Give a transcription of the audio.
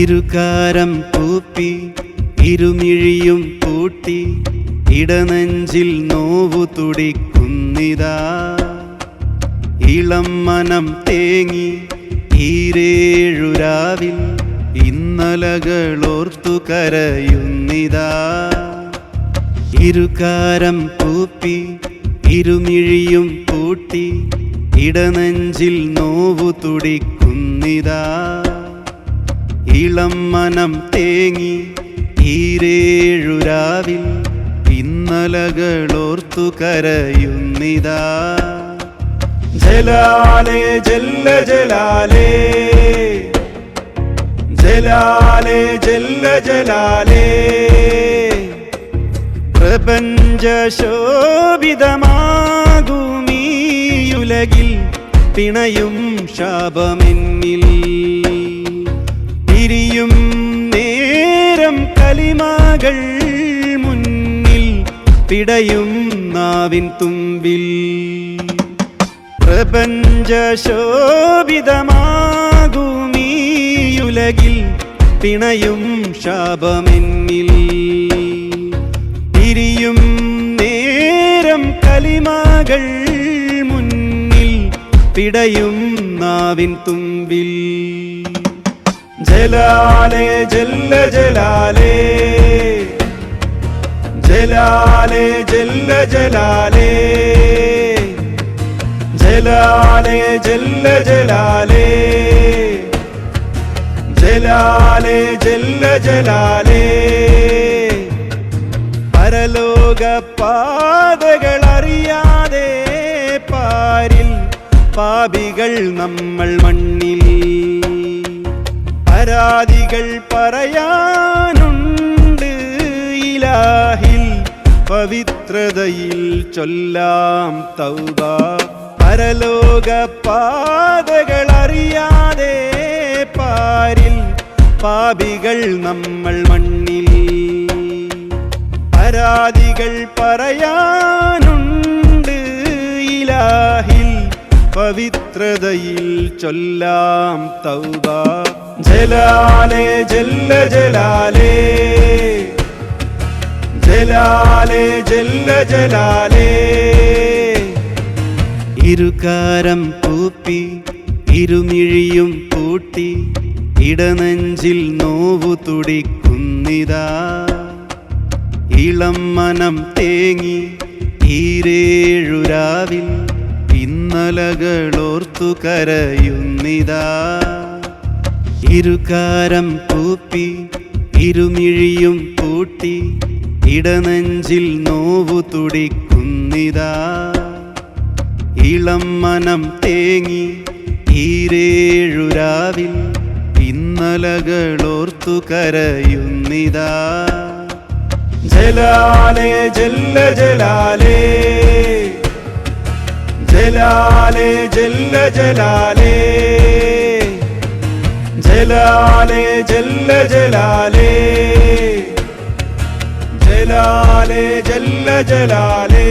ഇരുകാരം കൂപ്പി ഇരുമിഴിയും പൂട്ടി ഇടനെഞ്ചിൽ നോവു തുടിക്കുന്നിതാ. ഇളം മനം തേങ്ങി ഈരേഴുരാവിൽ ഇന്നലകളോർത്തു കരയുന്നിതാ. ഇരുകാരം കൂപ്പി ഇരുമിഴിയും പൂട്ടി ഇടനെഞ്ചിൽ നോവു തുടിക്കുന്നിതാ. ഇളം മനം തേങ്ങി ഈരേഴുരാവിൽ ഇന്നലകളോർത്തു കരയുന്നിതാ. ജലാലേ ജല്ല ജലാലേ, ജലാലേ ജല്ല ജലാലേ. പ്രപഞ്ച ശോഭിതമാകുമീയുലകിൽ പിണയും ശാപമെന്നിൽ. പിരിയും നേരം കലിമകൾ മുന്നിൽ പിടയും നാവിൻ തുമ്പിൽ. പ്രപഞ്ച ശോഭിതമാകുമീയുലകിൽ പിണയും ശാപമെന്നിൽ. പിരിയും നേരം കലിമകൾ മുന്നിൽ പിടയും നാവിൻ തുമ്പിൽ. ജലാലേ ജല്ല ജലാലേ, ജലാലേ ജല്ല ജലാലേ, ജലാലേ ജല്ല ജലാലേ, ജലാലേ ജല്ല ജലാലേ. പരലോക പാതകളറിയാതെ പാരിൽ പാപികൾ നമ്മൾ മണ്ണിൽ. പരാതികൾ പറയാനുണ്ട് ഇലാഹിൽ, പവിത്രതയിൽ ചൊല്ലാം തൗബ. പരലോക പാതകളറിയാതെ പാരിൽ പാപികൾ നമ്മൾ മണ്ണിൽ. പരാതികൾ പറയാനുണ്ട് ഇലാഹിൽ, പവിത്രതയിൽ ചൊല്ലാം തൗബ. ജലാലേ ജല്ല ജലാലേ, ജലാലേ ജല്ല ജലാലേ. ഇരുകാരം കൂപ്പി ഇരുമിഴിയും പൂട്ടി ഇടനെഞ്ചിൽ നോവു തുടിക്കുന്നിതാ. ഇളം മനം തേങ്ങി ഈരേഴുരാവിൽ ഇന്നലകളോർത്തു കരയുന്നിതാ. ഇരുകാരം കൂപ്പി ഇരുമിഴിയും പൂട്ടി ഇടനെഞ്ചിൽ നോവു തുടിക്കുന്നിതാ. ഇളം മനം തേങ്ങി ഈരേഴുരാവിൽ ഇന്നലകളോർത്തു കരയുന്നിതാ. ജലാലേ ജല്ല ജലാലേ, ജലാലേ ജല്ല ജലാലേ, ജലാലേ ജല്ല ജലാലേ, ജലാലേ ജല്ല ജലാലേ.